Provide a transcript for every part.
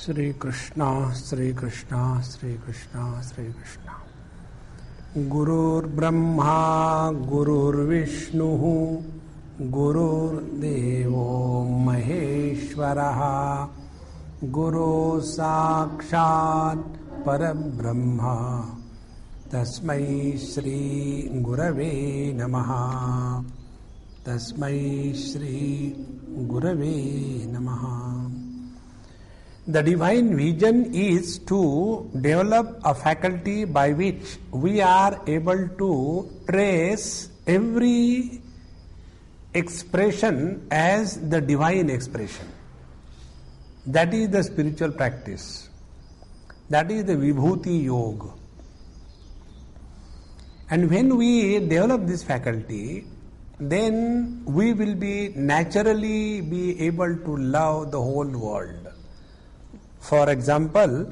Shri Krishna, Shri Krishna, Shri Krishna, Shri Krishna. Gurur Brahma, Gurur Vishnu, Gurur Devo Maheshwaraha, Guru Sakshat Parabrahma, Tasmai Shri Gurave Namaha, Tasmai Shri Gurave Namaha. The divine vision is to develop a faculty by which we are able to trace every expression as the divine expression. That is the spiritual practice. That is the Vibhuti Yoga. And when we develop this faculty, then we will be naturally be able to love the whole world. For example,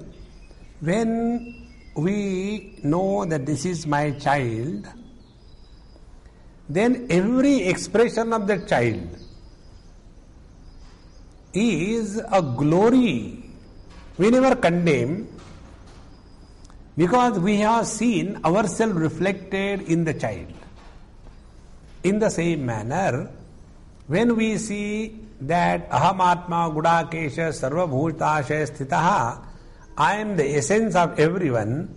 when we know that this is my child, then every expression of that child is a glory. We never condemn, because we have seen ourselves reflected in the child. In the same manner, when we see that aham atma gudakesha sarva bhutashaya sthitaha, I am the essence of everyone,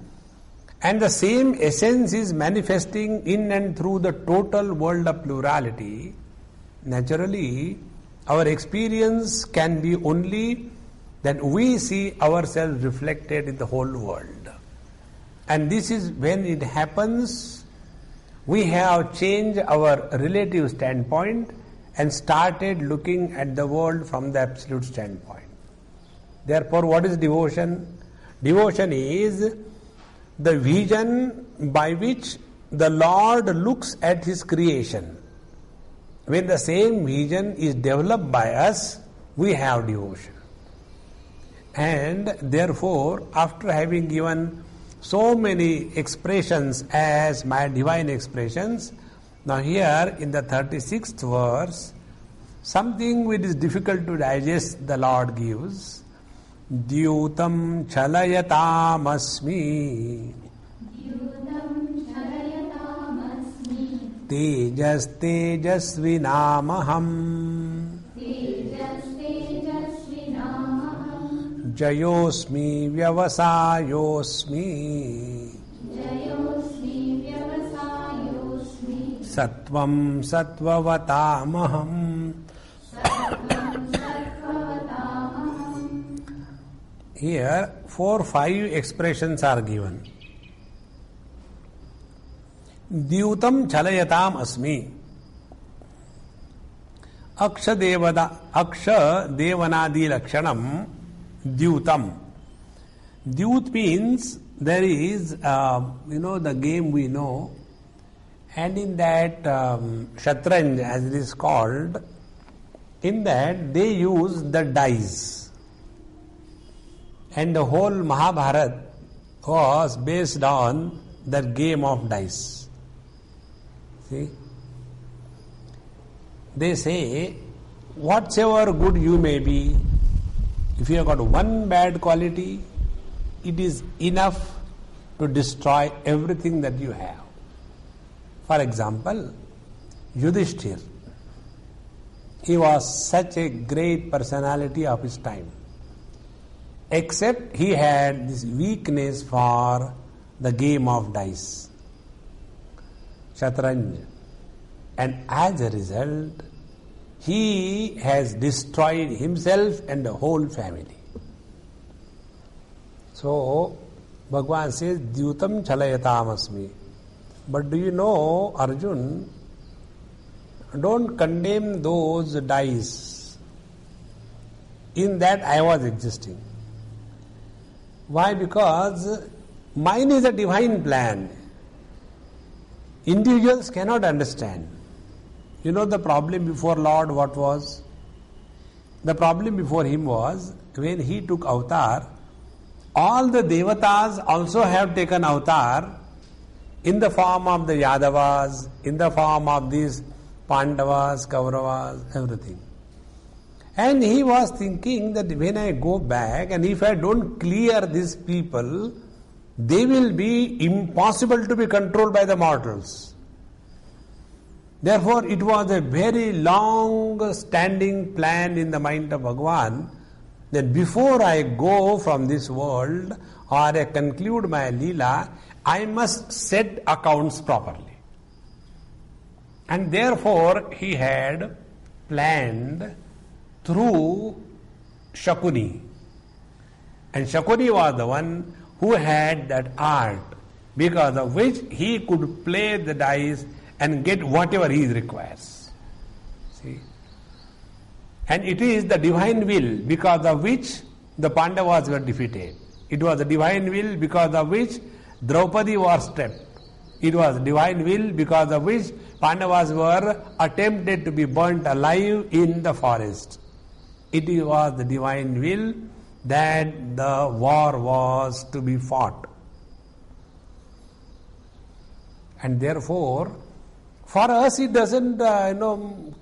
and the same essence is manifesting in and through the total world of plurality, naturally our experience can be only that we see ourselves reflected in the whole world. And this is when it happens, we have changed our relative standpoint and started looking at the world from the absolute standpoint. Therefore, what is devotion? Devotion is the vision by which the Lord looks at His creation. When the same vision is developed by us, we have devotion. And therefore, after having given so many expressions as my divine expressions, now here in the 36th verse, something which is difficult to digest the Lord gives. Dyutam chalayatam asmi, tejas tejasvinamaham, jayosmi vyavasayosmi, Sattvam sattvatamaham. Here 4-5 expressions are given. Dyutam chalayatam asmi. Aksha devanadi lakshanam dyutam. Dyut means there is, the game we know. And in that Shatranj, as it is called, in that they use the dice. And the whole Mahabharata was based on the game of dice. See? They say, whatsoever good you may be, if you have got one bad quality, it is enough to destroy everything that you have. For example, Yudhishthir, he was such a great personality of his time, except he had this weakness for the game of dice, Shatranj, and as a result, he has destroyed himself and the whole family. So, Bhagavan says, Dyutam chalayatam asmi. But do you know, Arjun, don't condemn those dice. In that I was existing. Why? Because mine is a divine plan. Individuals cannot understand. You know the problem before Lord what was? The problem before him was, when he took avatar, all the devatas also have taken avatar in the form of the Yadavas, in the form of these Pandavas, Kauravas, everything. And he was thinking that when I go back and if I don't clear these people, they will be impossible to be controlled by the mortals. Therefore, it was a very long standing plan in the mind of Bhagavan that before I go from this world or I conclude my Leela, I must set accounts properly. And therefore, he had planned through Shakuni. And Shakuni was the one who had that art, because of which he could play the dice and get whatever he requires. See? And it is the divine will because of which the Pandavas were defeated. It was the divine will because of which Draupadi was trapped. It was divine will because of which Pandavas were attempted to be burnt alive in the forest. It was the divine will that the war was to be fought. And therefore, for us it doesn't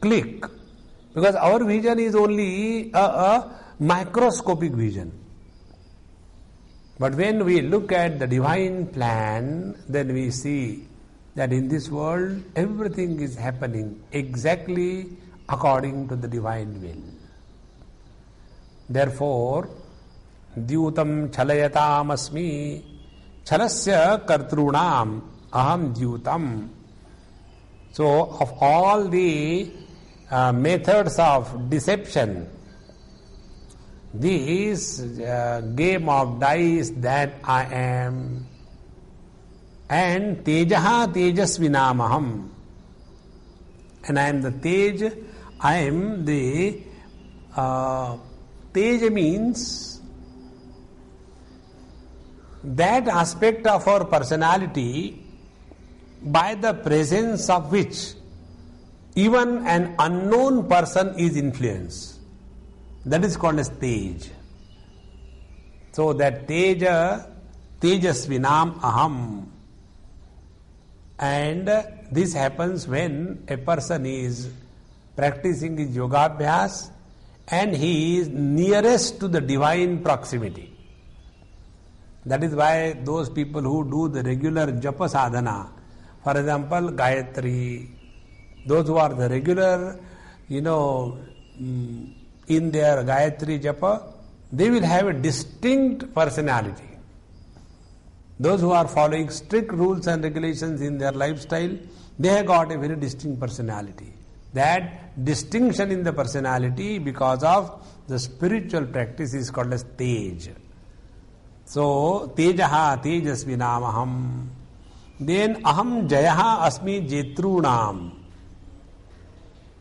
click, because our vision is only a microscopic vision. But when we look at the divine plan, then we see that in this world everything is happening exactly according to the divine will. Therefore, Dyutam Chalayatam Asmi Chalasya Kartrunam Aham Dyutam. So, of all the methods of deception, this game of dice that I am, and Tejaha Tejasvinamaham, and I am the Tej, I am the Tej means that aspect of our personality by the presence of which even an unknown person is influenced. That is called as Tej. So that Teja, Tejasvinam Aham. And this happens when a person is practicing his yoga-abhyas and he is nearest to the divine proximity. That is why those people who do the regular japa sadhana, for example, Gayatri, those who are the regular, in their Gayatri japa, they will have a distinct personality. Those who are following strict rules and regulations in their lifestyle, they have got a very distinct personality. That distinction in the personality because of the spiritual practice is called as Tej. So, Tejaha Tejasvinamaham. Then Aham Jayaha Asmi Jetrunam.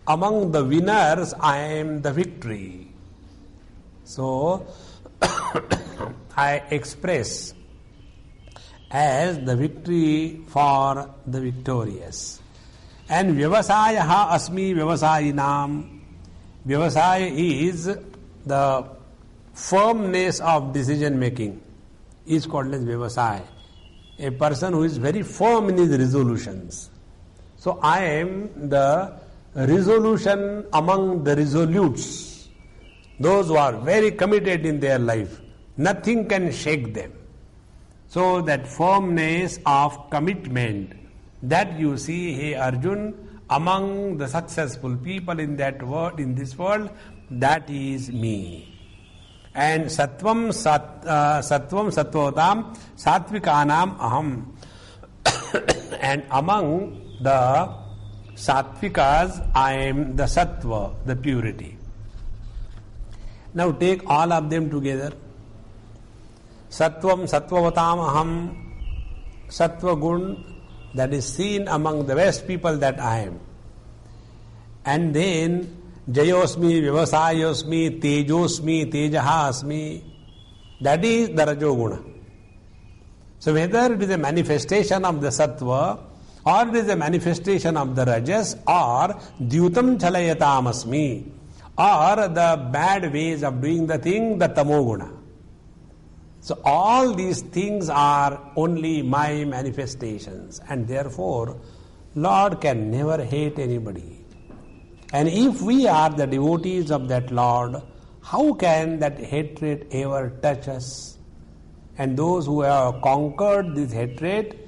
Among the winners, I am the victory. So, I express as the victory for the victorious. And Vyavasayaha Asmi Vyavasayinam. Vyavasaya is the firmness of decision making, is called as Vyavasaya. A person who is very firm in his resolutions. So I am the resolution among the resolutes. Those who are very committed in their life. Nothing can shake them. So that firmness of commitment that you see, hey Arjun, among the successful people in that world, in this world, that is me. And Sattvam Sattvotam Sattvikanam Aham. And among the Sattvikas, I am the Sattva, the purity. Now take all of them together. Sattvam Sattvotam Aham, Sattva Gun, that is seen among the best people that I am. And then Jayosmi, Vyavasayosmi, Tejosmi, Tejahasmi, that is the Rajoguna. So whether it is a manifestation of the Sattva or it is a manifestation of the Rajas or Dyutam Chalayatamasmi or the bad ways of doing the thing, the Tamoguna. So all these things are only my manifestations, and therefore Lord can never hate anybody. And if we are the devotees of that Lord, how can that hatred ever touch us? And those who have conquered this hatred,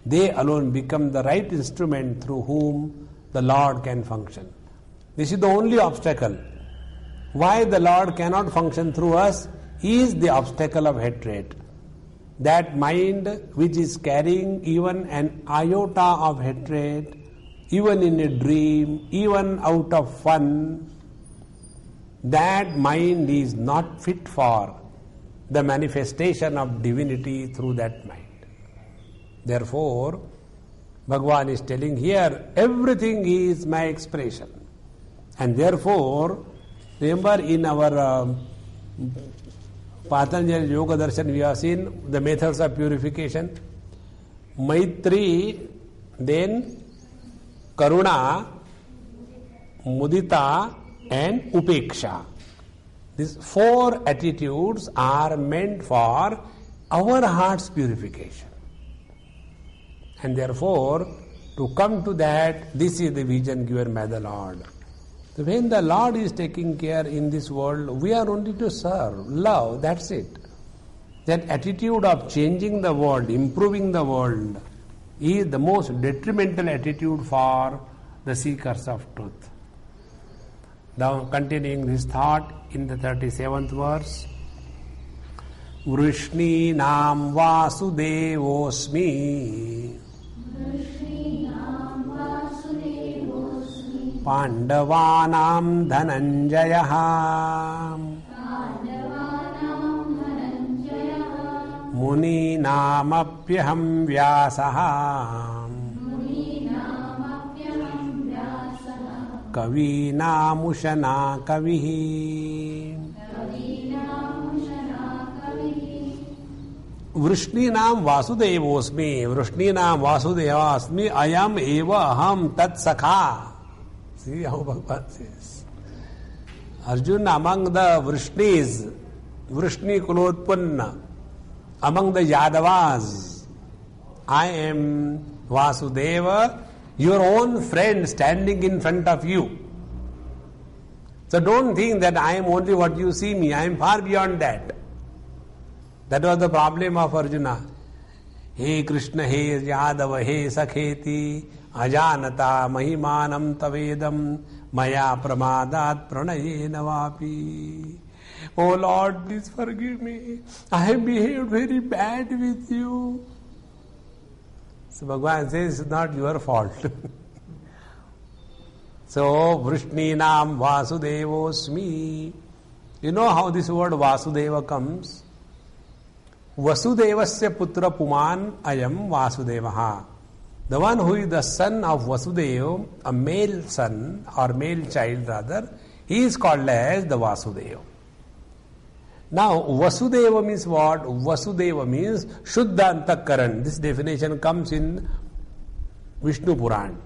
they alone become the right instrument through whom the Lord can function. This is the only obstacle. Why the Lord cannot function through us is the obstacle of hatred. That mind which is carrying even an iota of hatred, even in a dream, even out of fun, that mind is not fit for the manifestation of divinity through that mind. Therefore, Bhagavan is telling here, everything is my expression. And therefore, remember in our Patanjali Yoga Darshan we have seen the methods of purification. Maitri, then Karuna, Mudita and Upeksha. These four attitudes are meant for our heart's purification. And therefore, to come to that, this is the vision given by the Lord. So when the Lord is taking care in this world, we are only to serve, love, that's it. That attitude of changing the world, improving the world, is the most detrimental attitude for the seekers of truth. Now continuing this thought in the 37th verse. Vrishninam vasudevosmi Pandavanam Dhananjaya Muninamapyaham Vyasaha Kavinamushana Kavihi Vrishninam Vasudevosmi Vrishninam Vasudevasmi Ayam Eva Aham Tat Sakha. See how Bhagavad says. Arjuna, among the Vrishnis, Vrishni Kulotpanna, among the Yadavas, I am Vasudeva, your own friend standing in front of you. So don't think that I am only what you see me, I am far beyond that. That was the problem of Arjuna. He Krishna, he Yadava, he Sakheti, Ajanata Mahimanam Tavedam Maya Pramadat Pranayena Vapi. Oh Lord, please forgive me. I have behaved very bad with you. So Bhagavan says, it's not your fault. So, Vrishninam Vasudevosmi. You know how this word Vasudeva comes? Vasudevasya putra puman ayam Vasudevaha. The one who is the son of Vasudeva, a male son or male child rather, he is called as the Vasudeva. Now, Vasudeva means what? Vasudeva means Shuddha Antakaran. This definition comes in Vishnu Puran,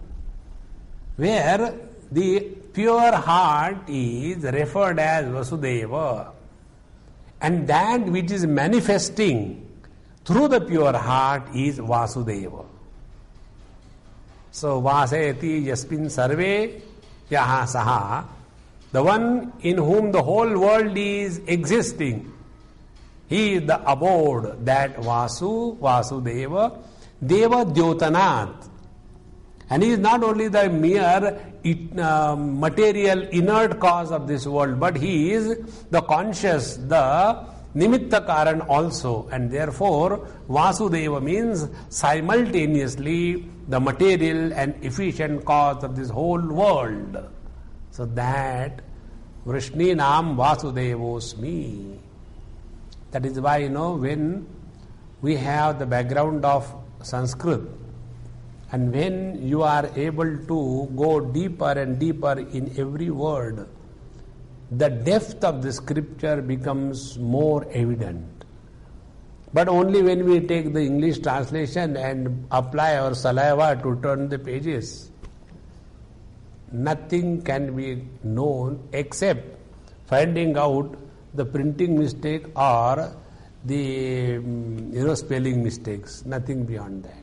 where the pure heart is referred as Vasudeva. And that which is manifesting through the pure heart is Vasudeva. So, Vasayati Yasmin Sarve Yaha Saha, the one in whom the whole world is existing, he is the abode, that Vasu, Vasudeva, Deva Dyotanat. And he is not only the mere material inert cause of this world, but he is the conscious, the Nimitta Karan also. And therefore, Vasudeva means simultaneously the material and efficient cause of this whole world. So that Vrishninam Vasudevosmi. That is why, when we have the background of Sanskrit, and when you are able to go deeper and deeper in every word, the depth of the scripture becomes more evident. But only when we take the English translation and apply our saliva to turn the pages, nothing can be known except finding out the printing mistake or the spelling mistakes, nothing beyond that.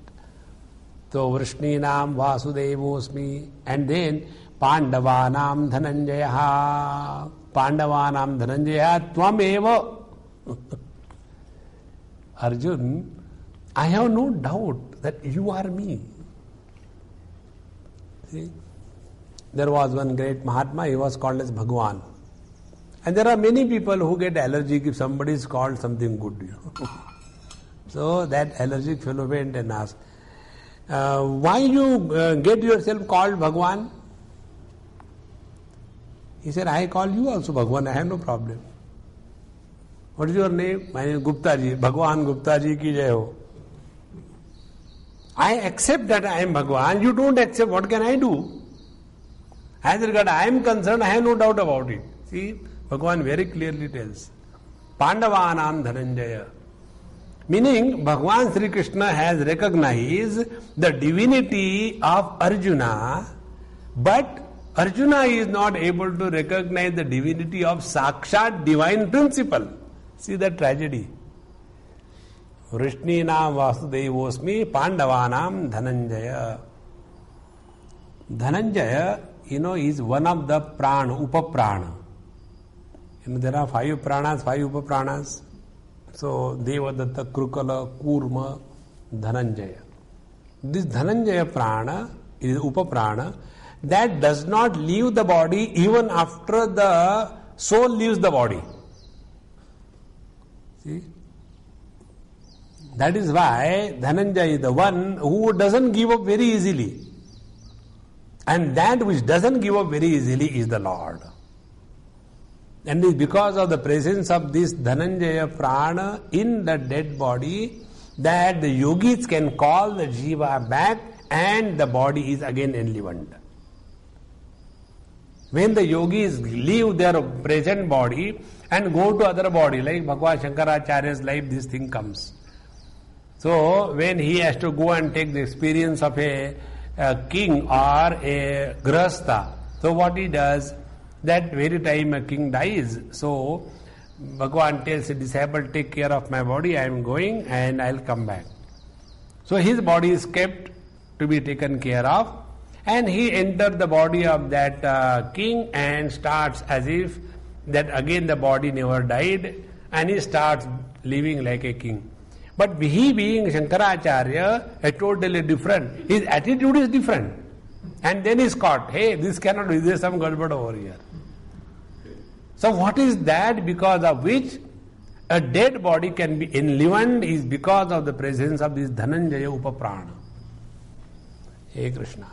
So Vrishninam Vasudevosmi, and then Pandavanam Dhananjaya. Pandavanam Dhananjaya Tvameva. Arjun, I have no doubt that you are me. See? There was one great Mahatma, he was called as Bhagwan. And there are many people who get allergic if somebody is called something good. So that allergic fellow went and asked, why you get yourself called Bhagwan? He said, I call you also Bhagwan, I have no problem. What is your name? My name is Gupta ji. Bhagwan Gupta ji ki jai ho. I accept that I am Bhagwan, you don't accept, what can I do? As regard I am concerned, I have no doubt about it. See, Bhagwan very clearly tells, Pandavanam Dhananjaya. Meaning, Bhagwan Sri Krishna has recognized the divinity of Arjuna, but Arjuna is not able to recognize the divinity of Sakshat divine principle. See the tragedy. Vrishninam Vasudevosmi Pandavanam Dhananjaya. Dhananjaya, is one of the prana, upaprana. There are 5 pranas, 5 upapranas. So, Devadatta, Krukala, Kurma, Dhananjaya. This Dhananjaya prana is upaprana that does not leave the body even after the soul leaves the body. See? That is why Dhananjaya is the one who doesn't give up very easily. And that which doesn't give up very easily is the Lord. And it is because of the presence of this Dhananjaya prana in the dead body that the yogis can call the jiva back and the body is again enlivened. When the yogis leave their present body and go to other body, like Bhagwan Shankaracharya's life, this thing comes. So, when he has to go and take the experience of a king or a grahastha, so what he does, that very time a king dies, so Bhagwan tells a disciple, take care of my body, I am going and I will come back. So his body is kept to be taken care of, and he entered the body of that king and starts as if that again the body never died, and he starts living like a king. But he being Shankaracharya is totally different. His attitude is different. And then he is caught. Hey, this cannot be, there is some gadbad over here. So what is that because of which a dead body can be enlivened is because of the presence of this Dhananjaya Upaprana. Hey Krishna.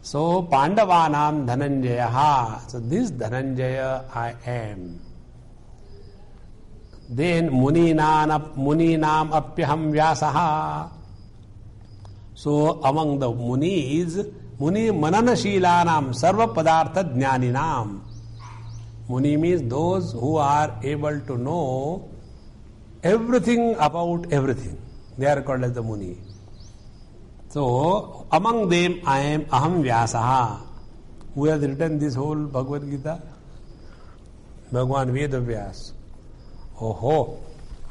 So Pandavanam Dhananjaya. So this Dhananjaya I am. Then Muninam Apyaham Vyasaha. So among the Munis, Muni Mananashilanam Sarva Padartha Jnaninam. Muni means those who are able to know everything about everything. They are called as the Muni. So among them I am Aham Vyasaha. Who has written this whole Bhagavad Gita? Bhagwan Veda Vyas. Oh,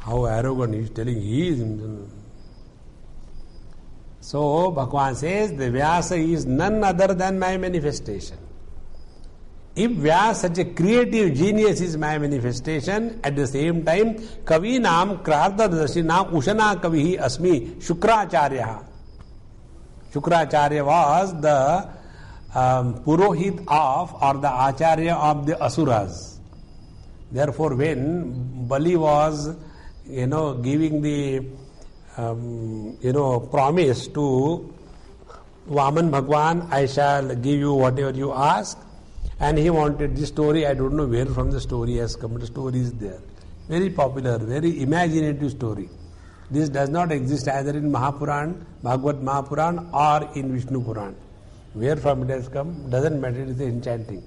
how arrogant he is telling he is himself. So Bhagwan says the Vyasa is none other than my manifestation. If Vyasa, such a creative genius, is my manifestation, at the same time Kavinam Krardadasinam Ushana Kavihi Asmi Shukracharya. Shukracharya was the Purohit of or the Acharya of the Asuras. Therefore, when Bali was, giving the, promise to Vaman Bhagwan, I shall give you whatever you ask, and he wanted this story. I don't know where from the story has come. The story is there. Very popular, very imaginative story. This does not exist either in Mahapuran, Bhagavad Mahapuran, or in Vishnu Puran. Where from it has come, doesn't matter, it is enchanting.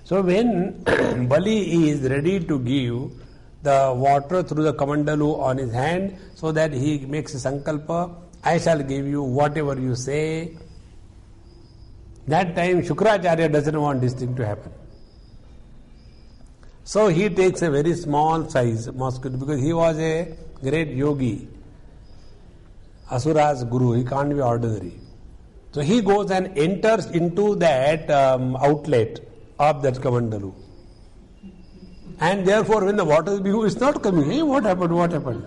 So when Bali is ready to give the water through the kamandalu on his hand, so that he makes a sankalpa, I shall give you whatever you say. That time Shukracharya doesn't want this thing to happen. So he takes a very small size mosquito, because he was a great yogi, Asura's guru, he can't be ordinary. So he goes and enters into that outlet of that Kamandalu. And therefore when the water is being, it's not coming. Hey, what happened? What happened?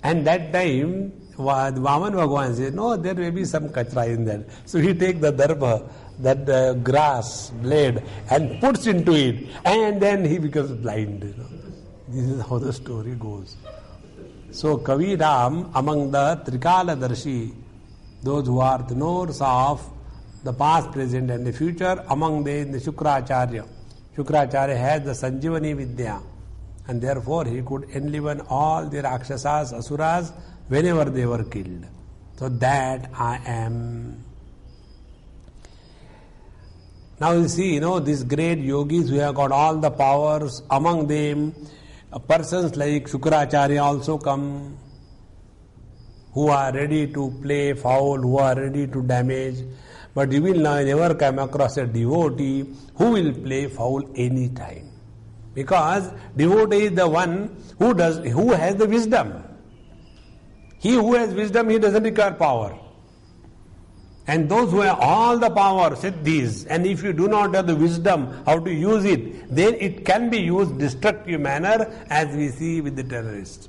And that time, Vaman Bhagavan says, no, there may be some kachra in that. So he takes the darbha, that grass blade, and puts into it, and then he becomes blind. This is how the story goes. So Kavi Ram, among the Trikala Darshi, those who are the knowers of the past, present and the future, among them the Shukracharya. Shukracharya has the Sanjivani Vidya, and therefore he could enliven all the Rakshasas, Asuras, whenever they were killed. So that I am. Now you see, these great yogis who have got all the powers, among them persons like Shukracharya also come, who are ready to play foul, who are ready to damage. But you will never come across a devotee who will play foul any time. Because devotee is the one who has the wisdom. He who has wisdom, he doesn't require power. And those who have all the power, siddhis, and if you do not have the wisdom how to use it, then it can be used destructive manner, as we see with the terrorists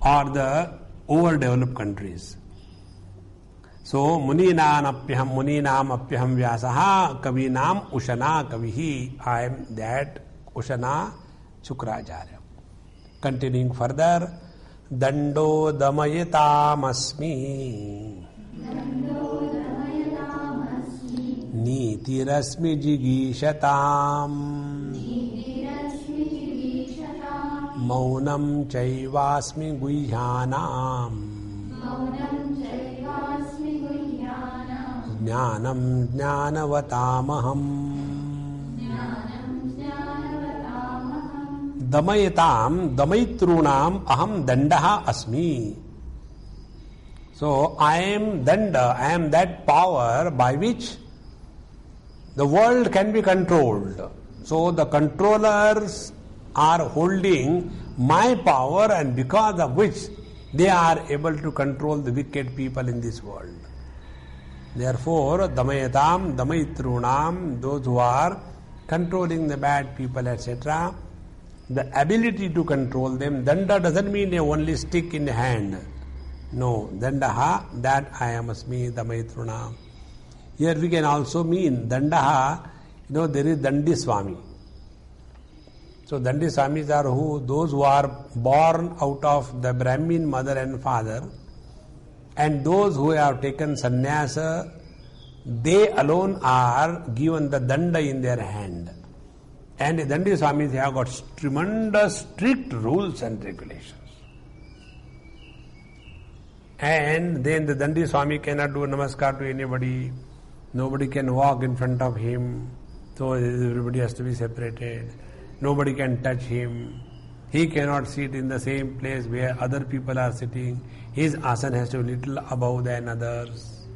or the overdeveloped countries. So muninam apyaham vyasaha kavinam ushana kavihi. I am that Ushana Shukracharya. Continuing further, Dando damayatam asmi Nitirasmi jigishatam Maunam chaivasmi guhyanam Jnanam jnanavatamaham Damayatam damayitrunam aham dandaha asmi. So I am danda, I am that power by which the world can be controlled. So the controllers are holding my power, and because of which they are able to control the wicked people in this world. Therefore, damayatam, damayitrunam, those who are controlling the bad people, etc., the ability to control them. Danda doesn't mean a only stick in the hand. No, dandaha, that I am asmi, damayitrunam. Here we can also mean dandaha, there is Dandi Swami. So Dandi Swamis are who? Those who are born out of the Brahmin mother and father, and those who have taken sannyasa, they alone are given the danda in their hand. And the Dandi Swamis have got tremendous strict rules and regulations. And then the Dandi Swami cannot do namaskar to anybody. Nobody can walk in front of him. So everybody has to be separated. Nobody can touch him. He cannot sit in the same place where other people are sitting. His asana has to be little above than others.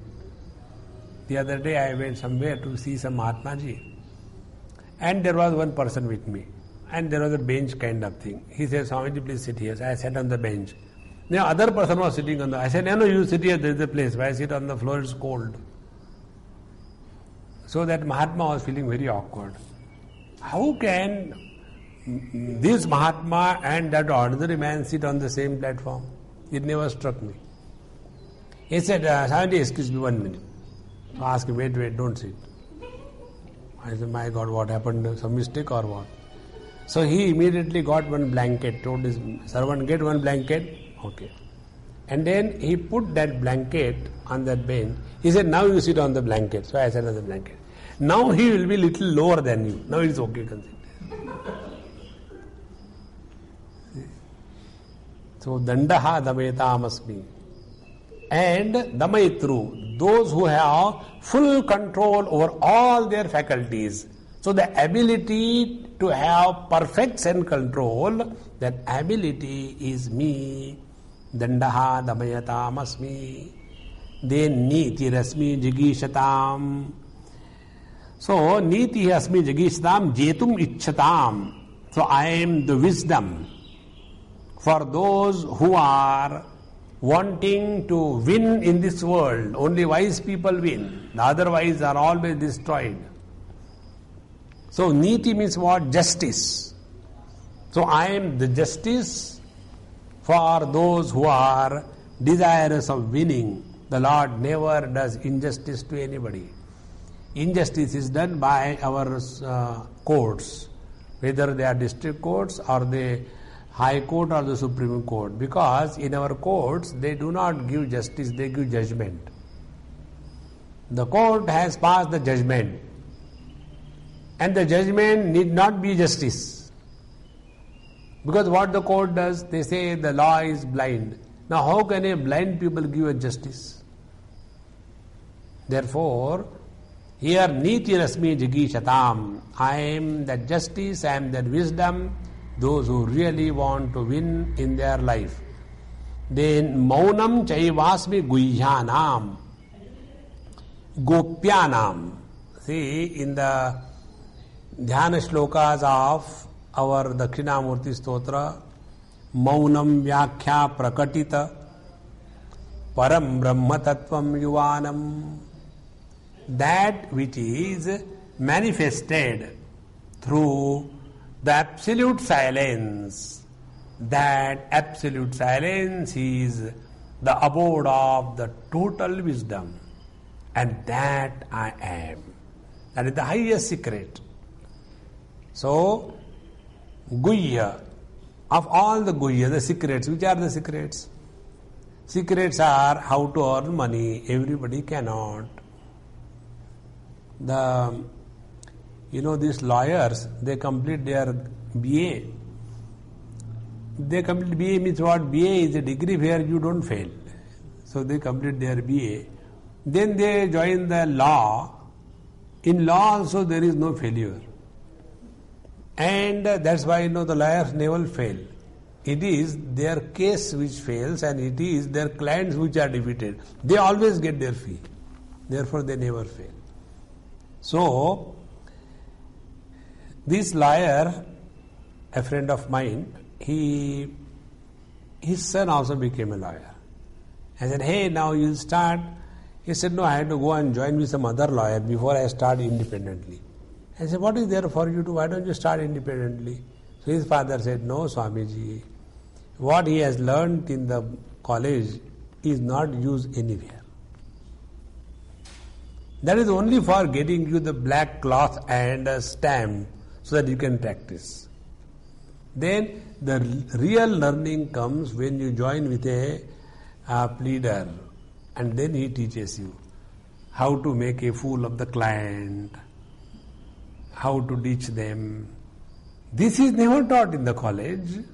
The other day I went somewhere to see some Mahatma Ji. And there was one person with me. And there was a bench kind of thing. He said, Swamiji, please sit here. So I sat on the bench. Now other person was sitting on the... I said, no, you sit here, there is a place. Why sit on the floor? It's cold. So that Mahatma was feeling very awkward. How can this Mahatma and that ordinary man sit on the same platform? It never struck me. He said, Swamiji, excuse me 1 minute. So I asked him, wait, don't sit. I said, my God, what happened? Some mistake or what? So he immediately got one blanket, told his servant, get one blanket. Okay. And then he put that blanket on that bench. He said, now you sit on the blanket. So I sat on the blanket. Now he will be little lower than you. Now it's okay, consider. So dandaha damayatam asmi. And damayitru, those who have full control over all their faculties. So the ability to have perfect sense control, that ability is me. Dandaha damayatam asmi. Then niti rasmi jigishatam. So niti asmi jigishatam jetum ichchatam. So I am the wisdom for those who are wanting to win in this world. Only wise people win. The otherwise are always destroyed. So niti means what? Justice. So I am the justice for those who are desirous of winning. The Lord never does injustice to anybody. Injustice is done by our courts, whether they are district courts or the High Court or the Supreme Court, because in our courts they do not give justice, they give judgment. The court has passed the judgment, and the judgment need not be justice, because what the court does, they say the law is blind. Now how can a blind people give a justice? Therefore, here niti rasmi jigishatam, I am that justice, I am that wisdom, those who really want to win in their life. Then maunam chaivasmi guhyanam, gopyanam. See, in the dhyana shlokas of our Dakshinamurti Stotra, maunam vyakhya prakatita param brahma tattvam yuvanam. That which is manifested through the absolute silence, that absolute silence is the abode of the total wisdom, and that I am. That is the highest secret. So, guhya, of all the guhya, the secrets, which are the secrets? Secrets are how to earn money. Everybody cannot. These lawyers, they complete their BA. They complete BA means what? BA is a degree where you don't fail. So they complete their BA. Then they join the law. In law also there is no failure. And that's why the lawyers never fail. It is their case which fails, and it is their clients which are defeated. They always get their fee. Therefore they never fail. So, this lawyer, a friend of mine, his son also became a lawyer. I said, hey, now you'll start. He said, no, I had to go and join with some other lawyer before I start independently. I said, what is there for you to, why don't you start independently? So his father said, no, Swamiji, what he has learnt in the college is not used anywhere. That is only for getting you the black cloth and a stamp so that you can practice. Then the real learning comes when you join with a pleader, and then he teaches you how to make a fool of the client, how to teach them. This is never taught in the college.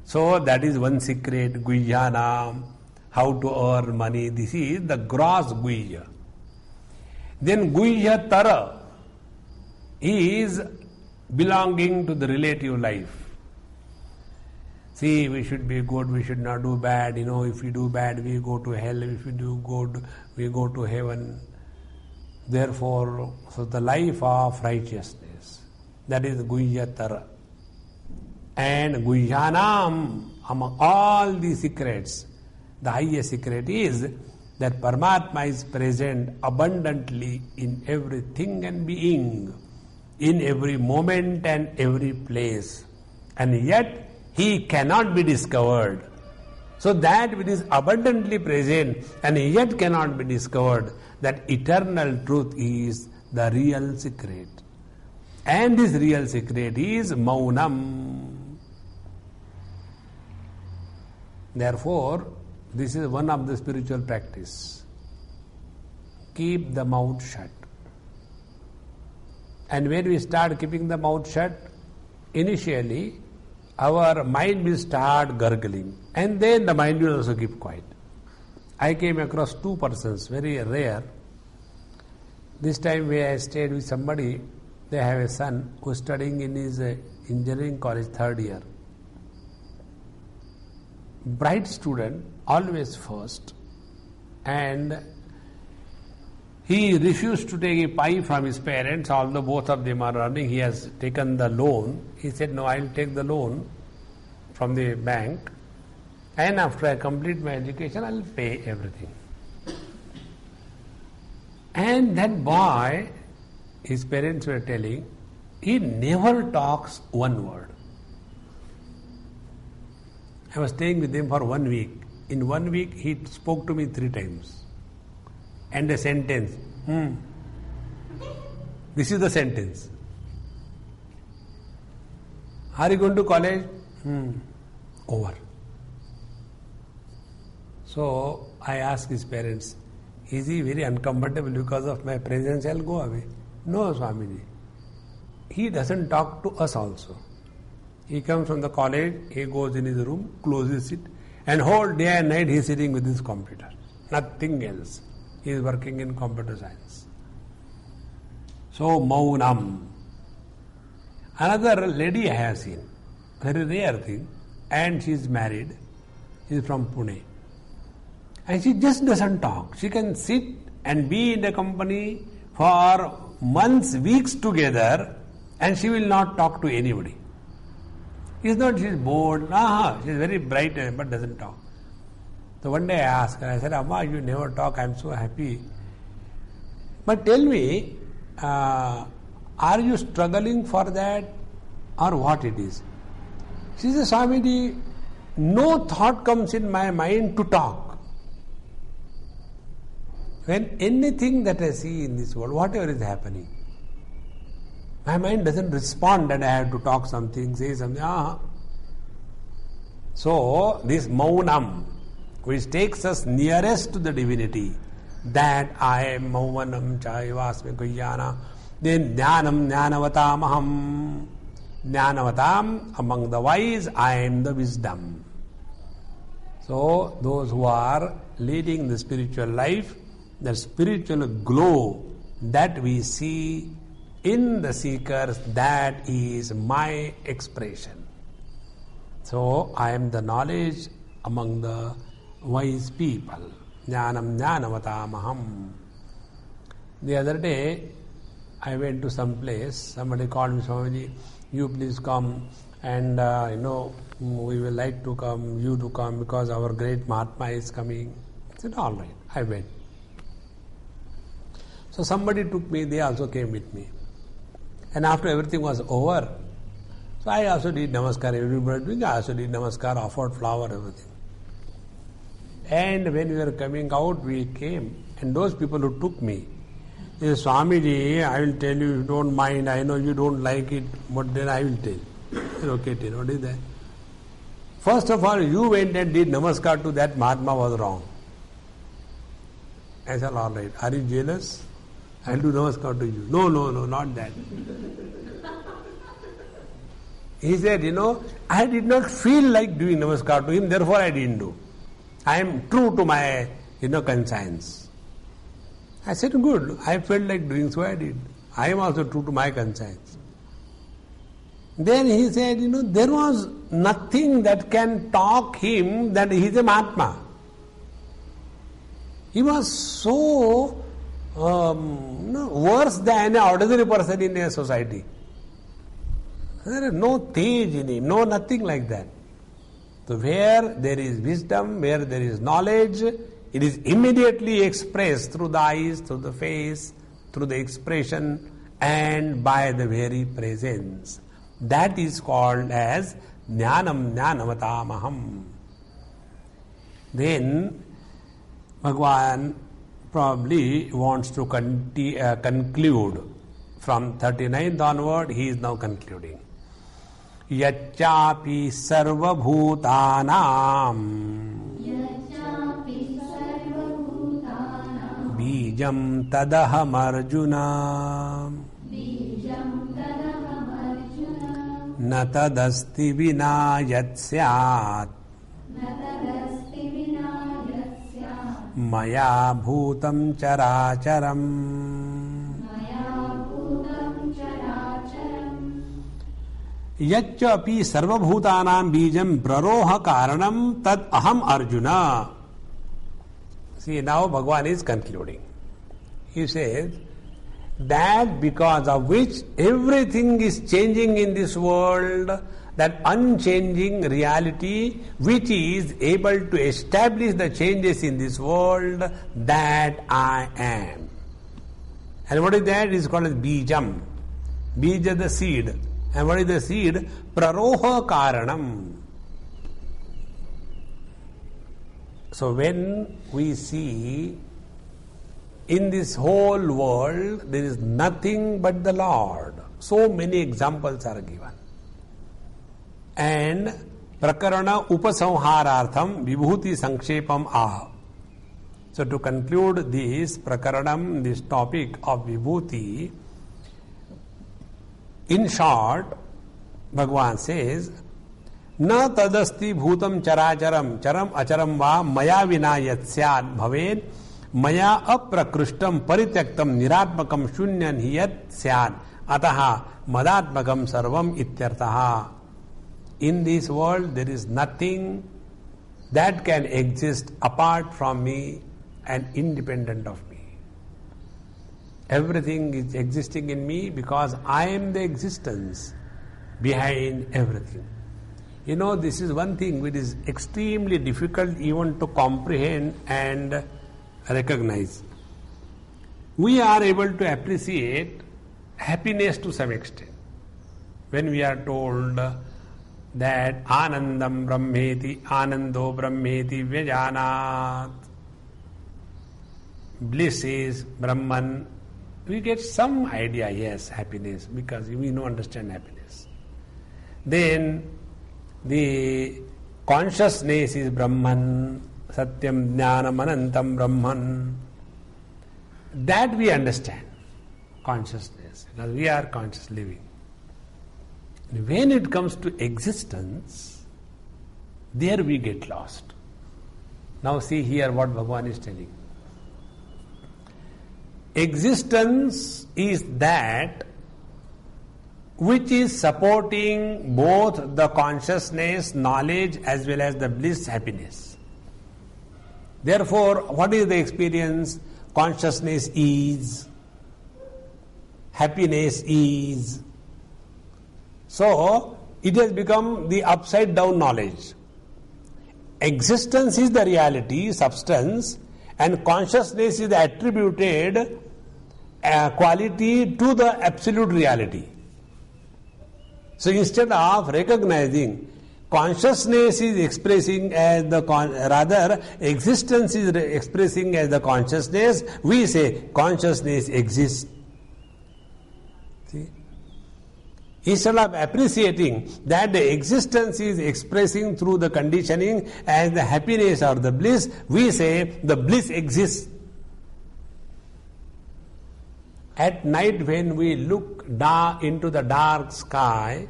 So that is one secret, guhyana, how to earn money. This is the gross guhya. Then guhya tara is belonging to the relative life. See, we should be good, we should not do bad. If we do bad, we go to hell. If we do good, we go to heaven. Therefore, so the life of righteousness, that is guhya tara. And guhyanam, among all these secrets, the highest secret is that Paramatma is present abundantly in everything and being, in every moment and every place. And yet, he cannot be discovered. So that which is abundantly present and yet cannot be discovered, that eternal truth is the real secret. And this real secret is maunam. Therefore, this is one of the spiritual practice. Keep the mouth shut. And when we start keeping the mouth shut, initially our mind will start gurgling, and then the mind will also keep quiet. I came across two persons, very rare. This time where I stayed with somebody, they have a son who is studying in his engineering college 3rd year. Bright student, always first, and he refused to take a pie from his parents, although both of them are earning. He has taken the loan. He said, no, I will take the loan from the bank and after I complete my education, I'll pay everything. And that boy, his parents were telling, he never talks one word. I was staying with him for 1 week. In 1 week, he spoke to me 3 times. And a sentence, This is the sentence. Are you going to college? Over. So I asked his parents, is he very uncomfortable because of my presence? I'll go away. No, Swamiji. He doesn't talk to us also. He comes from the college, he goes in his room, closes it, and whole day and night he is sitting with his computer. Nothing else. He is working in computer science. So, Maunam. Another lady I have seen, very rare thing, and she is married. She is from Pune. And she just doesn't talk. She can sit and be in the company for months, weeks together, and she will not talk to anybody. It's not she is bored. She is very bright but doesn't talk. So one day I asked her, I said, Amma, you never talk, I am so happy. But tell me, are you struggling for that or what it is? She says, Swamiji, no thought comes in my mind to talk. When anything that I see in this world, whatever is happening, my mind doesn't respond that I have to talk something, say something. So, this Maunam, which takes us nearest to the divinity, that I am Mauvanam Chaivasmi Guhyana, then Jnanam Jnanavatamaham. Jnanavatam, among the wise, I am the wisdom. So, those who are leading the spiritual life, the spiritual glow that we see in the seekers, that is my expression. So, I am the knowledge among the wise people. Jnanam jnanavatamaham. The other day, I went to some place, somebody called me, Swamiji, you please come and we will like to come, you to come because our great Mahatma is coming. I said, all right, I went. So somebody took me, they also came with me. And after everything was over, so I also did namaskar, everybody doing, I also did namaskar, offered flower, everything. And when we were coming out, we came, and those people who took me, they said, Swamiji, I will tell you, you don't mind, I know you don't like it, but then I will tell you. I said, okay, tell, what is that? First of all, you went and did namaskar to that Mahatma was wrong. I said, all right, are you jealous? I will do namaskar to you. No, not that. He said, I did not feel like doing namaskar to him, therefore I didn't do. I am true to my, conscience. I said, good, I felt like doing, so I did. I am also true to my conscience. Then he said, there was nothing that can talk him that he is a Mahatma. He was so worse than an ordinary person in a society. There is no tej in him, no nothing like that. So where there is wisdom, where there is knowledge, it is immediately expressed through the eyes, through the face, through the expression, and by the very presence. That is called as Jnanam Jnanavatamaham. Then Bhagavan probably wants to conclude. From 39th onward, he is now concluding. Yachapi sarva bhutanam bijam tadaham arjuna na tadasti vina yat syat maya bhutam characharam. Yaccha api sarvabhutanam bijam praroha karanam tad aham arjuna. See, now Bhagavan is concluding. He says that because of which everything is changing in this world, that unchanging reality which is able to establish the changes in this world, that I am. And what is that? It is called as Bijam. Bija, the seed. And what is the seed? Praroha Karanam. So when we see in this whole world there is nothing but the Lord, so many examples are given. And Prakarana Upasamharartham Vibhuti Sankshepam Aha. So to conclude this Prakaranam, this topic of Vibhuti, in short, Bhagavan says, Na tadasti bhutam characharam charam acharam va maya vina yatsyan bhaved maya aprakrushtam parityaktam niratmakam shunyan hiyat syan ataha madatmakam sarvam ityartaha. In this world there is nothing that can exist apart from me and independent of me. Everything is existing in me because I am the existence behind everything. You know, this is one thing which is extremely difficult even to comprehend and recognize. We are able to appreciate happiness to some extent when we are told that Anandam Brahmeti, Anando Brahmeti Vyajanat. Bliss is Brahman. We get some idea, yes, happiness, because we know understand happiness. Then the consciousness is Brahman, Satyam Jnanam Anantam Brahman. That we understand, consciousness, because we are conscious living. When it comes to existence, there we get lost. Now see here what Bhagavan is telling. Existence is that which is supporting both the consciousness, knowledge as well as the bliss, happiness. Therefore, what is the experience? Consciousness is, happiness is. So, it has become the upside down knowledge. Existence is the reality, substance, and consciousness is attributed quality to the absolute reality. So instead of recognizing consciousness is expressing as the rather existence is expressing as the consciousness, we say consciousness exists. See? Instead of appreciating that the existence is expressing through the conditioning as the happiness or the bliss, we say the bliss exists. At night when we look into the dark sky,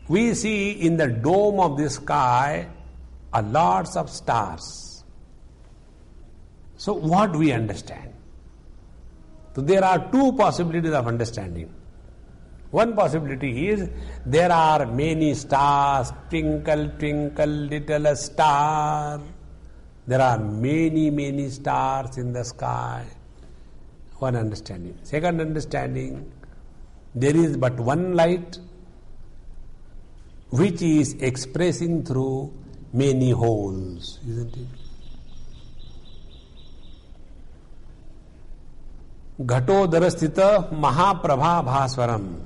we see in the dome of the sky a lots of stars. So what do we understand? So there are two possibilities of understanding. One possibility is there are many stars, twinkle, twinkle, little star. There are many, many stars in the sky. One understanding. Second understanding, there is but one light which is expressing through many holes, isn't it? Ghatodharasthita Mahaprabha Bhaswaram.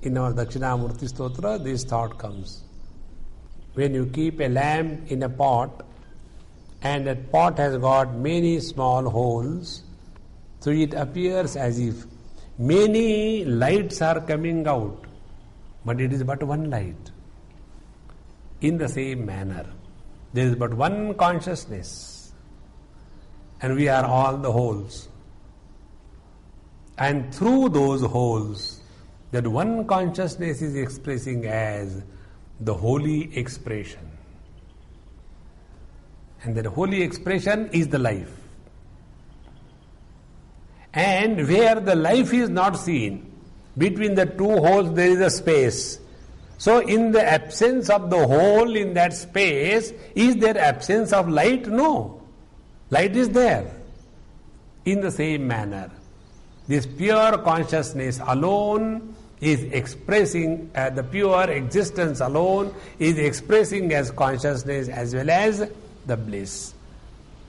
In our Dakshinamurti Stotra, this thought comes. When you keep a lamp in a pot, and that pot has got many small holes, so it appears as if many lights are coming out, but it is but one light. In the same manner, there is but one consciousness, and we are all the holes. And through those holes, that one consciousness is expressing as the holy expression. And that holy expression is the life. And where the life is not seen, between the two holes there is a space. So in the absence of the hole in that space, is there absence of light? No. Light is there. In the same manner, this pure consciousness alone is expressing the pure existence alone, is expressing as consciousness as well as the bliss.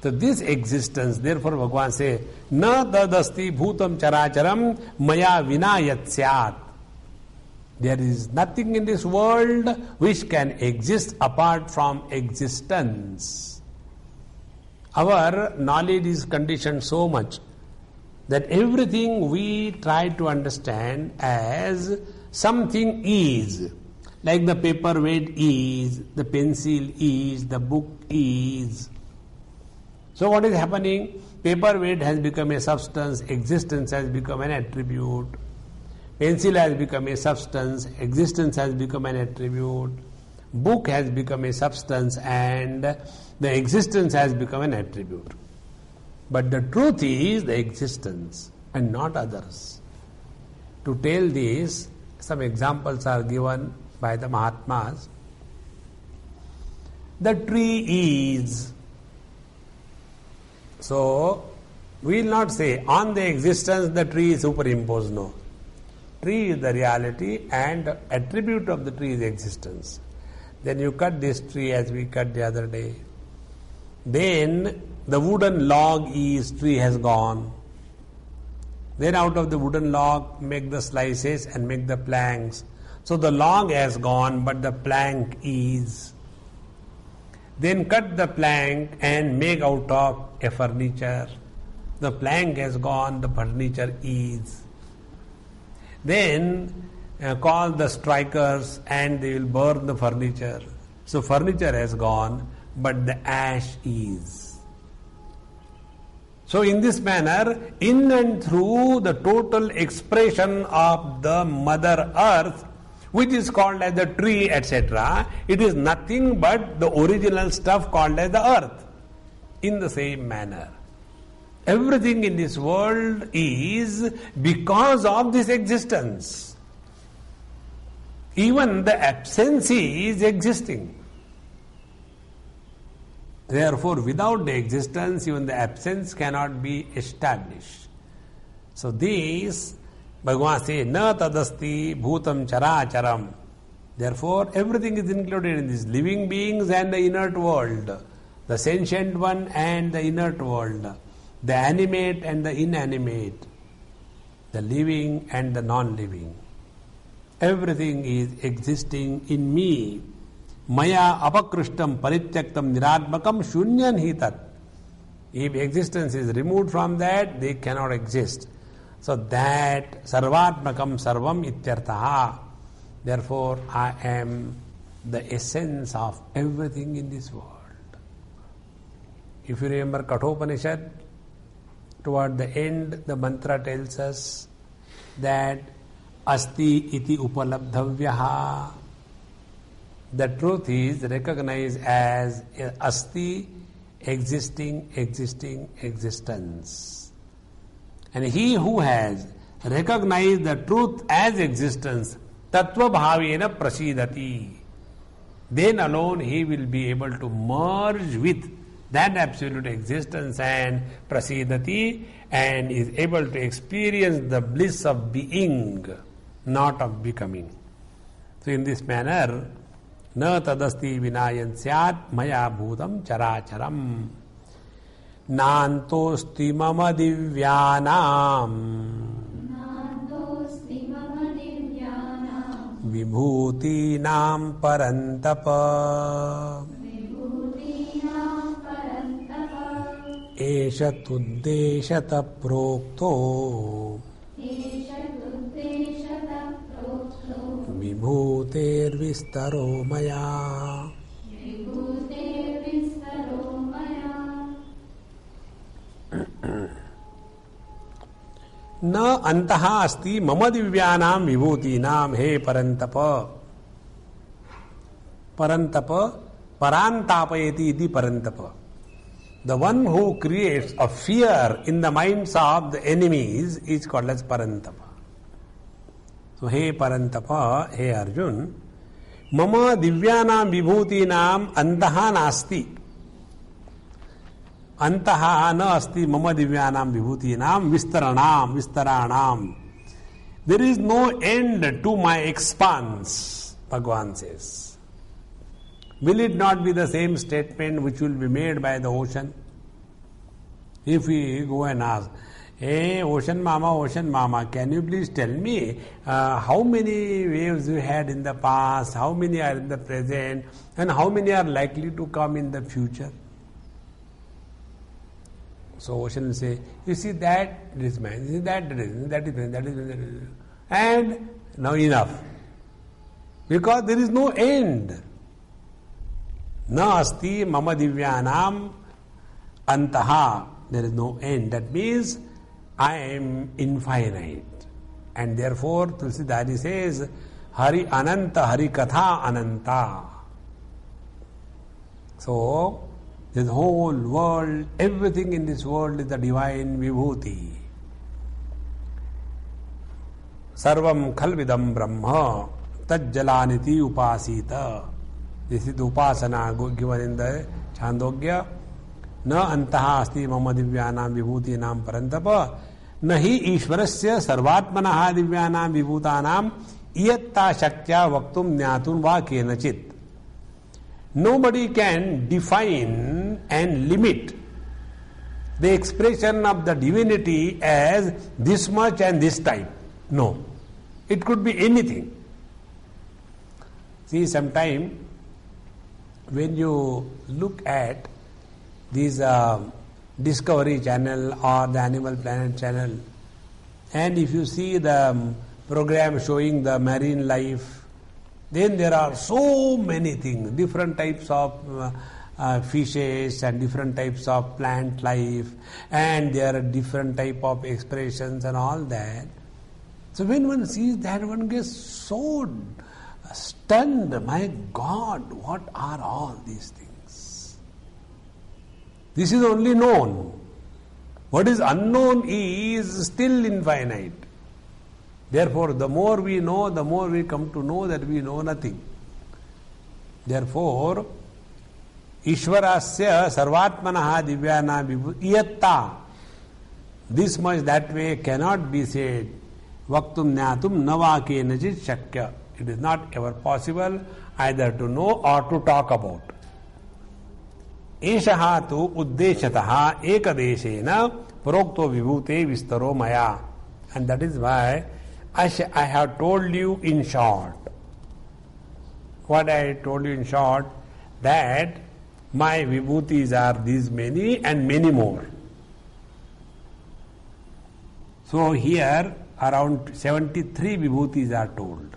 So this existence, therefore Bhagavan says, Na tadasti bhutam characharam maya vina yat syat. There is nothing in this world which can exist apart from existence. Our knowledge is conditioned so much that everything we try to understand as something is. Like the paperweight is, the pencil is, the book is. So what is happening? Paperweight has become a substance, existence has become an attribute. Pencil has become a substance, existence has become an attribute. Book has become a substance and the existence has become an attribute. But the truth is the existence and not others. To tell this, some examples are given by the Mahatmas. The tree is. So, we will not say on the existence the tree is superimposed. No. Tree is the reality and the attribute of the tree is existence. Then you cut this tree as we cut the other day. Then the wooden log is, tree has gone. Then out of the wooden log make the slices and make the planks. So the log has gone but the plank is. Then cut the plank and make out of a furniture. The plank has gone, the furniture is. Then call the strikers and they will burn the furniture. So furniture has gone but the ash is. So in this manner, in and through the total expression of the Mother Earth, which is called as the tree, etc., it is nothing but the original stuff called as the earth. In the same manner, everything in this world is because of this existence. Even the absence is existing. Therefore, without the existence, even the absence cannot be established. So this, Bhagavan says, Na tadasti bhutam characharam. Therefore, everything is included in this, living beings and the inert world, the sentient one and the inert world, the animate and the inanimate, the living and the non-living. Everything is existing in me. Maya apakrishtam parityaktam niratmakam shunyan hitat. If existence is removed from that, they cannot exist. So that sarvatmakam sarvam ityartaha. Therefore, I am the essence of everything in this world. If you remember Kathopanishad, toward the end, the mantra tells us that asti iti upalabdhavyaha. The truth is recognized as asti, existing, existence. And he who has recognized the truth as existence, tattva bhavena prasidati, then alone he will be able to merge with that absolute existence and prasidati, and is able to experience the bliss of being, not of becoming. So in this manner, na tadasti vinayan syat maya bhutam characharam nantosti mama divyanam vibhutinam parantapa esha tuddeshata prokto vibhuter vistaro maya. न अंतः अस्ति मम दिव्यानाम विभूतीनाम हे परंतप. परंतप parantapaeti iti parantapa. The one who creates a fear in the minds of the enemies is called as parantapa. So, he parantapa, he Arjun, mama divyanam vibhutinam antaha nasti. Antaha na asti mama divyanam vibhutinam vistaranam. There is no end to my expanse, Bhagavan says. Will it not be the same statement which will be made by the ocean? If we go and ask, hey, ocean mama, can you please tell me how many waves you had in the past, how many are in the present, and how many are likely to come in the future? So ocean will say, you see that, it is mine, you see that is mine, and now enough. Because there is no end. Na asti mama divyanam antaha. There is no end. That means I am infinite. And therefore Tulsidari says, Hari ananta, Hari katha ananta. So, this whole world, everything in this world is the divine vibhuti. Sarvam khalvidam brahma tajjalaniti upasita. This is the upasana given in the Chandogya. Na antaha asti mama divyanam vibhuti nam parantapa. Nahi ishvarasya sarvatmanaha divyanam vibhutanam iyatta shaktya vaktum nyatun va kenachit. Nobody can define and limit the expression of the divinity as this much and this type. No. It could be anything. See, sometime when you look at this Discovery Channel or the Animal Planet Channel, and if you see the program showing the marine life, then there are so many things, different types of fishes and different types of plant life, and there are different type of expressions and all that. So when one sees that, one gets so stunned. My God, what are all these things? This is only known. What is unknown is still infinite. Therefore, the more we know, the more we come to know that we know nothing. Therefore, Ishvarasya sarvatmanaha divyana vibhuyatta. This much, that way cannot be said. Vaktum nyatum navake najit shakya. It is not ever possible either to know or to talk about. Eshaha tu uddeshataha ekadeshena prokto vibhute vistaro maya. And that is why I have told you in short. What I told you in short, that my vibhutis are these many and many more. So here around 73 vibhutis are told.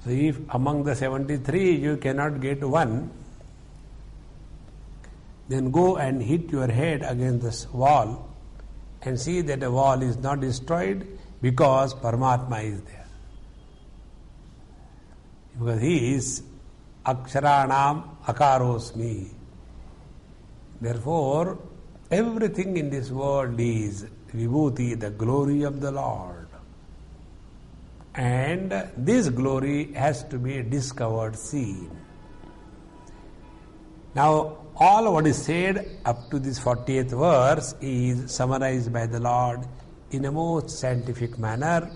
So if among the 73 you cannot get one, then go and hit your head against this wall and see that the wall is not destroyed, because Paramatma is there. Because he is Aksharanam Akarosmi. Therefore, everything in this world is Vibhuti, the glory of the Lord. And this glory has to be discovered, seen. Now, all what is said up to this 40th verse is summarized by the Lord in a most scientific manner.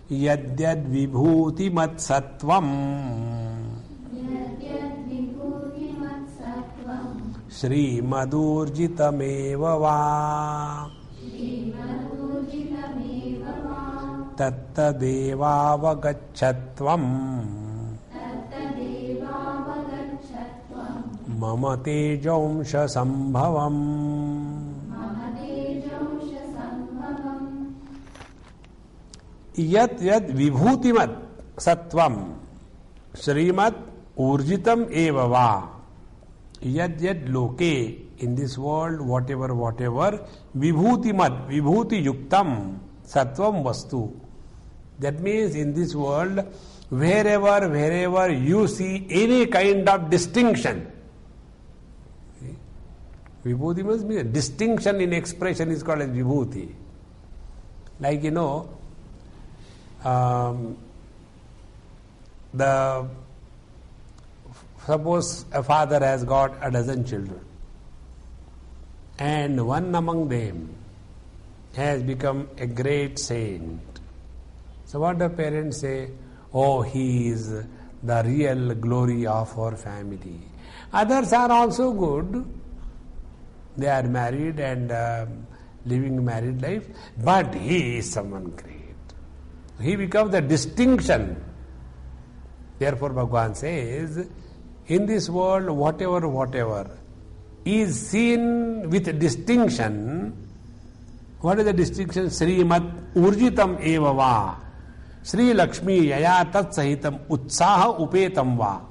Yadyad vibhuti mat sattvam Shrimadurjitameva va tattadevavagachatvam mama tejamsha sambhavam. Yat yat vibhutimat sattvam Shrimad urjitam eva va. Yad yad loke, in this world, whatever, vibhutimat, vibhuti yuktam, sattvam vastu. That means in this world, wherever you see any kind of distinction, vibhuti must be a distinction in expression is called as vibhuti. Like, suppose a father has got a dozen children, and one among them has become a great saint, So what the parents say? Oh, he is the real glory of our family. Others are also good. They are married and living married life, but he is someone great. He becomes the distinction. Therefore, Bhagavan says, in this world, whatever is seen with distinction. What is the distinction? Srimad urjitam eva va, Sri Lakshmi yaya tat sahitam utsaha upetam va.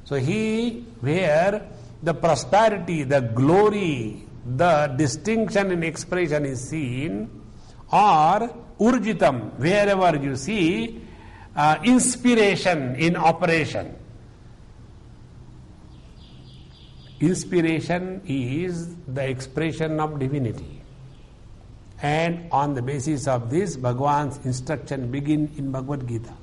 So he, where the prosperity, the glory, the distinction in expression is seen, or urjitam, wherever you see inspiration in operation. Inspiration is the expression of divinity. And on the basis of this, Bhagavan's instruction begin in Bhagavad Gita.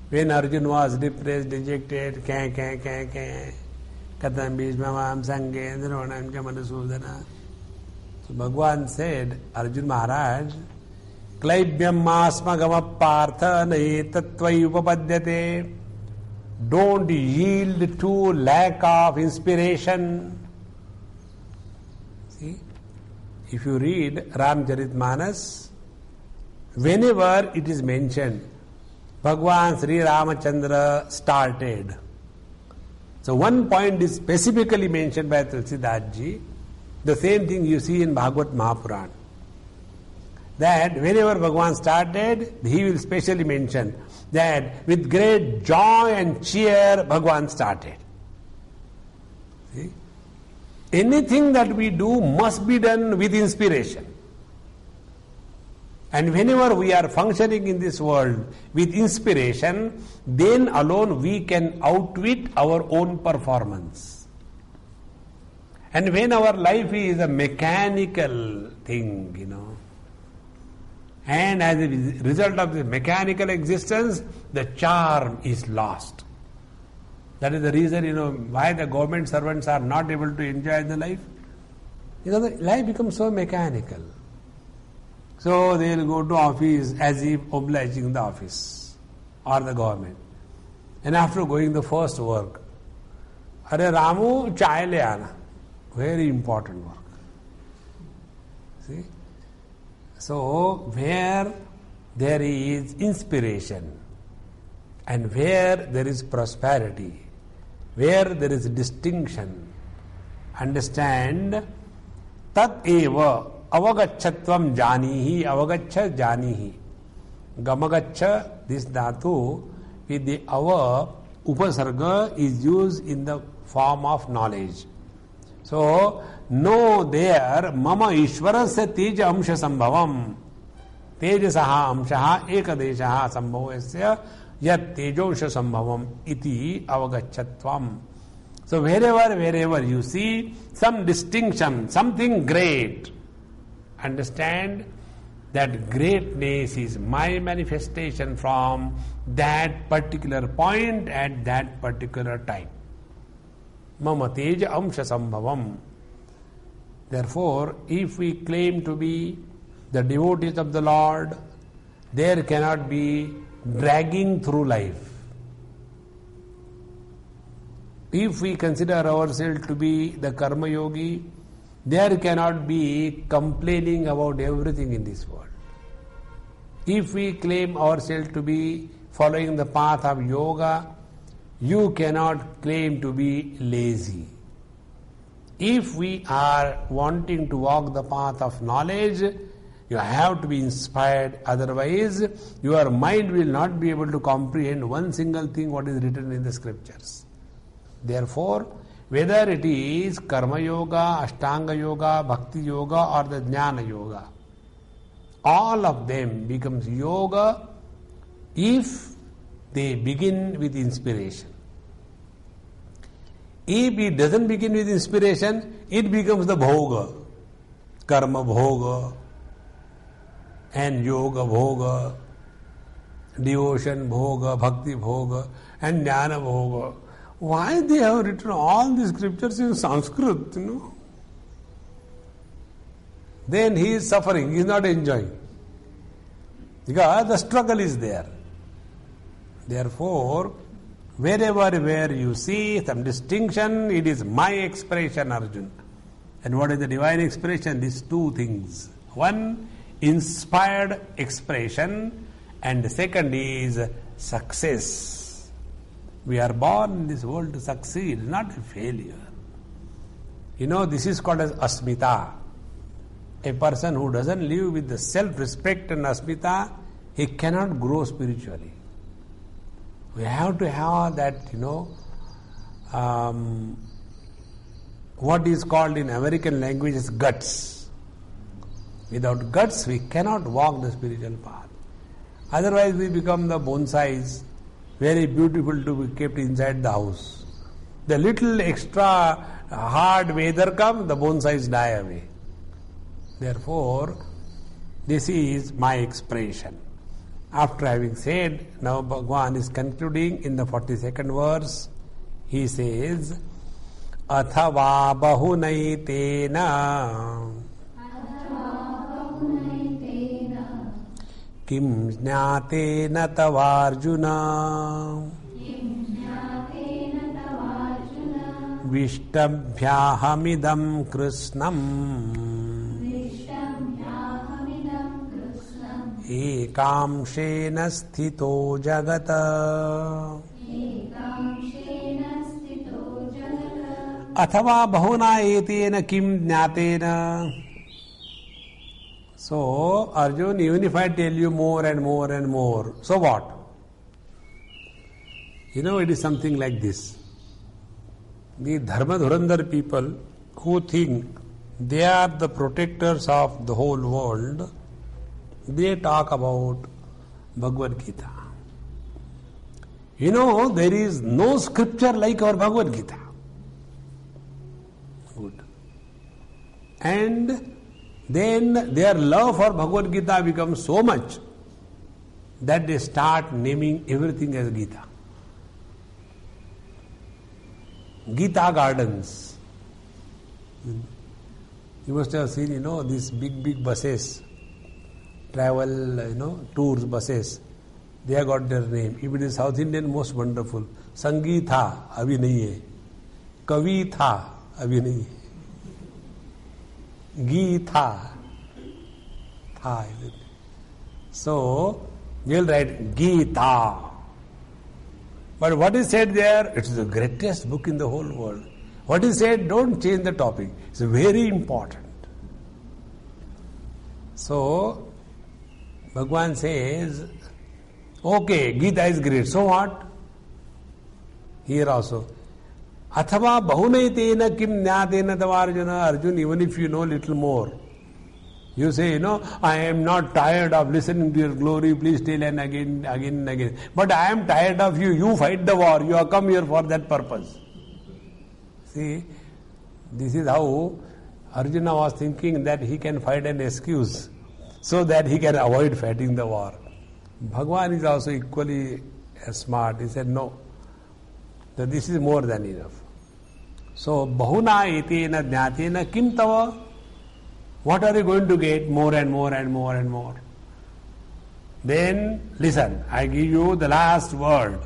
When Arjuna was depressed, dejected, katam bhishmamam sangendranam chamadasudana. So Bhagavan said, Arjuna Maharaj, Klaibhyam asmagama partha nahi tattvai upapadyate. Don't yield to lack of inspiration. See, if you read Ramcharitmanas, whenever it is mentioned, Bhagwan Sri Ramachandra started. So one point is specifically mentioned by Tulsidas ji. The same thing you see in Bhagavad Mahapuran. That whenever Bhagwan started, he will specially mention that with great joy and cheer Bhagwan started. See? Anything that we do must be done with inspiration. And whenever we are functioning in this world with inspiration, then alone we can outwit our own performance. And when our life is a mechanical thing, and as a result of the mechanical existence, the charm is lost. That is the reason, why the government servants are not able to enjoy the life. The life becomes so mechanical. So they will go to office as if obliging the office or the government. And after going the first work, Are Ramu, chai le aana. Very important work. See? So, where there is inspiration and where there is prosperity, where there is distinction, understand tat eva avagachatvam janihi avagacha janihi. Gamagacha, this dhatu with the ava upasarga is used in the form of knowledge. So, know there mama ishvarasya teja amsha sambhavam tejasaha amshaha ekadeshaha sambhavasya yat tejosha sambhavam iti avagachatvam. So wherever you see some distinction, something great, understand that greatness is my manifestation from that particular point at that particular time. Mama teja amsha sambhavam. Therefore, if we claim to be the devotees of the Lord, there cannot be dragging through life. If we consider ourselves to be the karma yogi, there cannot be complaining about everything in this world. If we claim ourselves to be following the path of yoga, you cannot claim to be lazy. If we are wanting to walk the path of knowledge, you have to be inspired, otherwise your mind will not be able to comprehend one single thing what is written in the scriptures. Therefore, whether it is karma yoga, ashtanga yoga, bhakti yoga or the jnana yoga, all of them becomes yoga if they begin with inspiration. If it doesn't begin with inspiration, it becomes the bhoga, karma bhoga and yoga bhoga, devotion bhoga, bhakti bhoga and jnana bhoga. Why they have written all these scriptures in Sanskrit, Then he is suffering, he is not enjoying. Because the struggle is there. Therefore, wherever where you see some distinction, it is my expression, Arjuna. And what is the divine expression? These two things. One, inspired expression, and the second is success. We are born in this world to succeed, not a failure. This is called as asmita. A person who doesn't live with the self-respect and asmita, he cannot grow spiritually. We have to have that, what is called in American language as guts. Without guts, we cannot walk the spiritual path. Otherwise, we become the bonsais, very beautiful to be kept inside the house. The little extra hard weather comes, the bonsais die away. Therefore, this is my expression. After having said, now Bhagavan is concluding in the 42nd verse. He says, Athava bahunaitena Kim jnatena tavarjuna Vishtabhyahamidam krishnam Ekamshena sthito jagata Athava bahuna etena kim jnatena. So, Arjun, even if I tell you more and more and more, so what? It is something like this. The Dharma Dhurandhar people who think they are the protectors of the whole world, they talk about Bhagavad Gita. There is no scripture like our Bhagavad Gita. Good. And then their love for Bhagavad Gita becomes so much that they start naming everything as Gita. Gita gardens. You must have seen, these big buses, travel, tours buses. They have got their name. If it is South Indian, most wonderful. Sangeetha, abhi nahi hai. Kavitha, abhi nahi hai. Gita. Tha. So, you will write Gita. But what is said there? It is the greatest book in the whole world. What is said, don't change the topic. It's very important. So, Bhagavan says, okay, Gita is great. So what? Here also. Athava bahunaitena kim jnatena tavarjuna. Arjun, even if you know little more, you say, I am not tired of listening to your glory, please tell and again and again. But I am tired of you. You fight the war. You have come here for that purpose. See, this is how Arjuna was thinking that he can find an excuse so that he can avoid fighting the war. Bhagavan is also equally smart. He said, no, that this is more than enough. So, bahuna etena jnatena kim tava? What are you going to get? More and more and more and more. Then, listen, I give you the last word.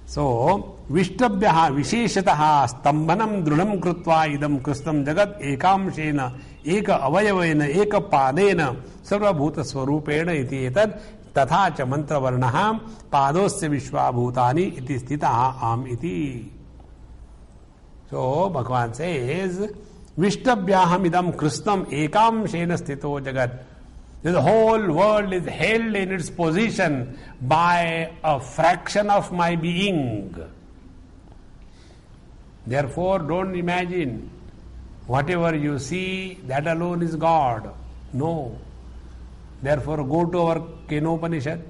So, Vishtabhyaha visheshataha stambanam drunam krutva idam krishnam jagat ekamshena eka avayavena eka padena sarvabhuta swarupena iti etad tatha cha mantra varnaha padosya vishwabhutani iti sthitaha am iti. So, Bhagavan says, Vishtabhyaham idam krishnam ekamshena sthito jagat. The whole world is held in its position by a fraction of my being. Therefore, don't imagine whatever you see, that alone is God. No. Therefore, go to our Kenopanishad.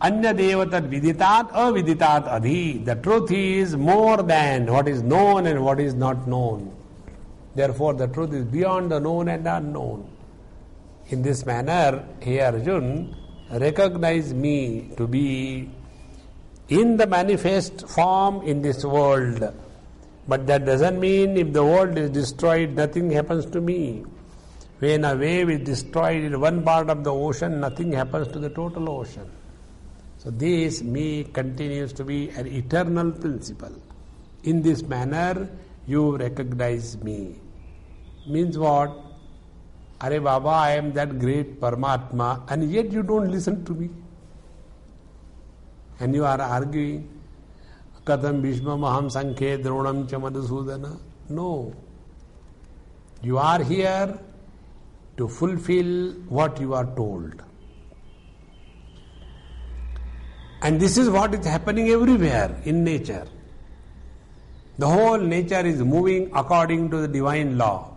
Anya devatad viditat aviditat adhi. The truth is more than what is known and what is not known. Therefore, the truth is beyond the known and unknown. In this manner, hey Arjun, recognize me to be in the manifest form in this world. But that doesn't mean if the world is destroyed, nothing happens to me. When a wave is destroyed in one part of the ocean, nothing happens to the total ocean. So this me continues to be an eternal principle. In this manner, you recognize me. Means what? Are Baba, I am that great Paramatma, and yet you don't listen to me. And you are arguing, Katham Bhishma Maham Sankhe Dronam Cha Madhusudana. No. You are here to fulfill what you are told. And this is what is happening everywhere in nature. The whole nature is moving according to the divine law.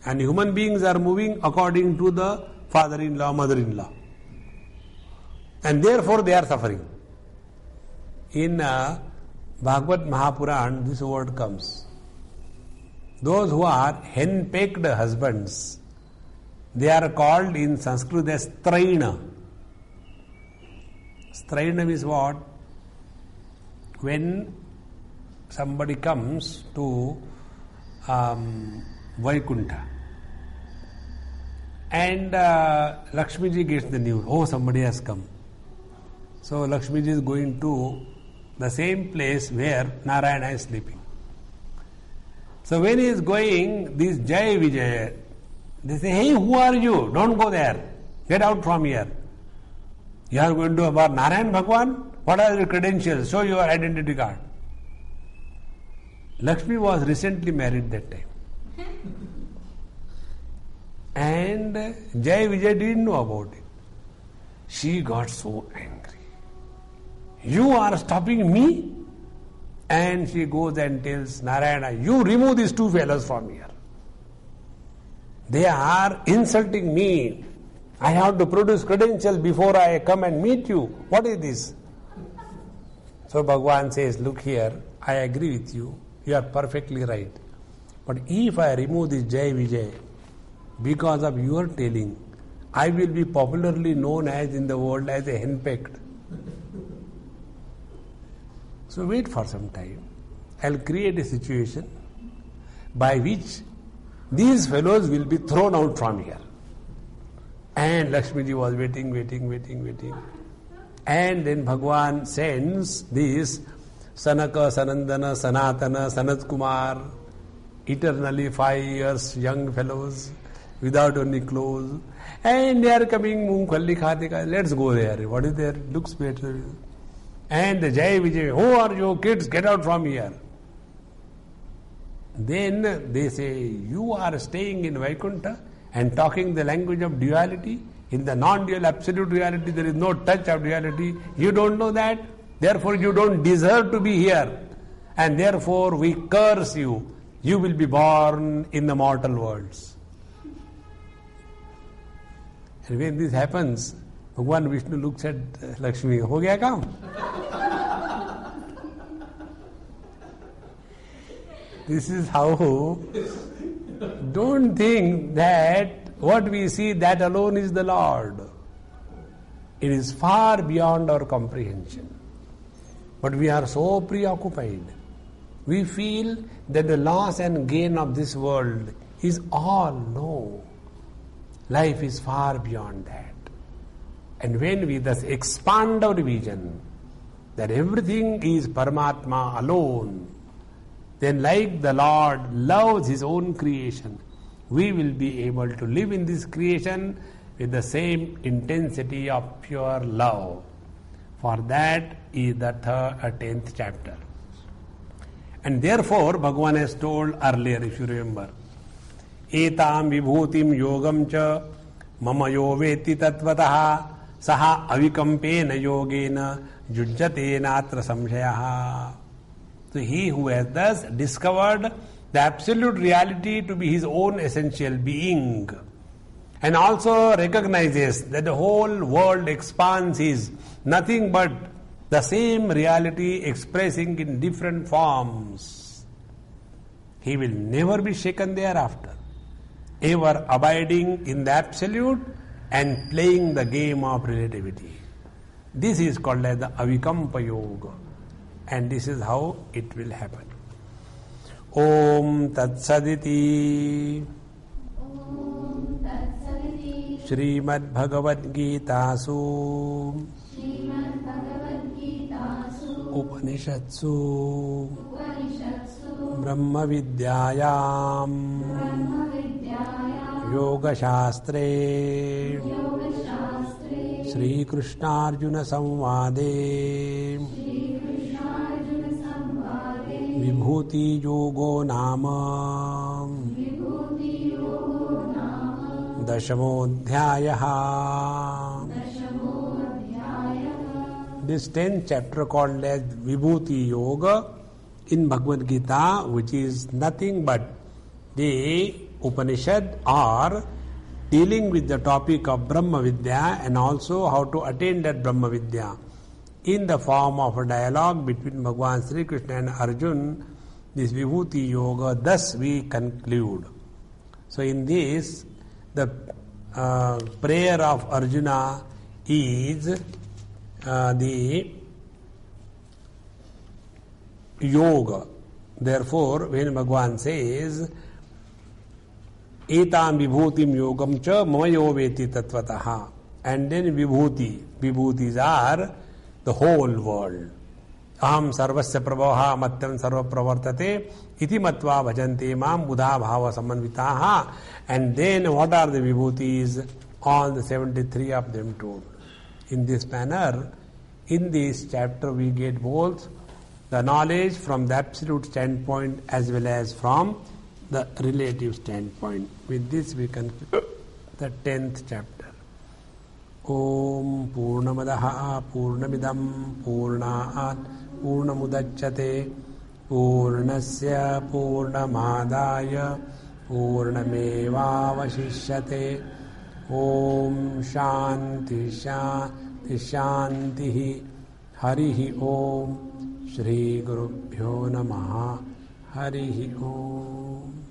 And human beings are moving according to the father-in-law, mother-in-law. And therefore they are suffering. In Bhagavad Mahapuran, this word comes. Those who are hen-pecked husbands, they are called in Sanskrit as Straina. Straina is what? When somebody comes to Vaikuntha and Lakshmiji gets the news, oh, somebody has come. So Lakshmiji is going to the same place where Narayana is sleeping. So when he is going, this Jai Vijay, they say, hey, who are you? Don't go there. Get out from here. You are going to about Narayan Bhagwan? What are your credentials? Show your identity card. Lakshmi was recently married that time. And Jai Vijay didn't know about it. She got so angry. You are stopping me? And she goes and tells Narayana, you remove these two fellows from here. They are insulting me. I have to produce credentials before I come and meet you. What is this? So Bhagavan says, look here, I agree with you. You are perfectly right. But if I remove this Jai Vijay, because of your telling, I will be popularly known as in the world as a henpecked. So wait for some time. I'll create a situation by which these fellows will be thrown out from here. And Lakshmiji was waiting. And then Bhagwan sends these Sanaka, Sanandana, Sanatana, Sanat Kumar, eternally 5 years young fellows without any clothes. And they are coming, Mungkhalli Khate, let's go there. What is there? Looks better. And the Jai Vijay, who are you kids? Get out from here. Then they say, you are staying in Vaikuntha and talking the language of duality. In the non-dual absolute reality, there is no touch of duality. You don't know that. Therefore, you don't deserve to be here. And therefore, we curse you. You will be born in the mortal worlds. And when this happens, Bhagwan Vishnu looks at Lakshmi. Ho gaya kaam? This is how. Don't think that what we see, that alone is the Lord. It is far beyond our comprehension. But we are so preoccupied. We feel that the loss and gain of this world is all. No. Life is far beyond that. And when we thus expand our vision that everything is Paramatma alone, then like the Lord loves His own creation, we will be able to live in this creation with the same intensity of pure love. For that is the 10th chapter. And therefore, Bhagavan has told earlier, if you remember, Etam vibhutim yogam cha mama yo veti tatvataha saha avikampena yogena yujjatena atra samshayaha. So he who has thus discovered the absolute reality to be his own essential being and also recognizes that the whole world expanse is nothing but the same reality expressing in different forms, he will never be shaken thereafter, ever abiding in the absolute and playing the game of relativity. This is called as the Avikampa Yoga, and this is how it will happen. Om Tat Saditi. Shrimad Bhagavad Gitasu Upanishatsu Brahma Vidyayam Yoga Shastre Shri Krishna Arjuna Samvade Vibhuti Yogo Nama Dashamodhyayaha. This 10th chapter called as Vibhuti Yoga in Bhagavad Gita, which is nothing but the Upanishad or dealing with the topic of Brahma Vidya and also how to attain that Brahma Vidya in the form of a dialogue between Bhagavan Sri Krishna and Arjun. This Vibhuti Yoga, thus we conclude. So in this, the prayer of Arjuna is the yoga. Therefore, when Bhagavan says, Etam vibhutim yogam cha mamayo veti tatvataha, and then vibhuti. Vibhutis are the whole world. Aham sarvasya prabhaha matyam sarva pravartate iti matva bhajante mam buddha bhava samanvitaha. And then what are the vibhutis? All the 73 of them told. In this manner, in this chapter we get both the knowledge from the absolute standpoint as well as from the relative standpoint. With this we conclude the 10th chapter. Om Purnamadaha Purnamidam Purnaat Purnamudachyate Purnasya Purnamadaya Purnamevavashishyate. Om Shanti Shanti Shanti Harihi Om Shri Gurubhyo Namaha Harihi Om.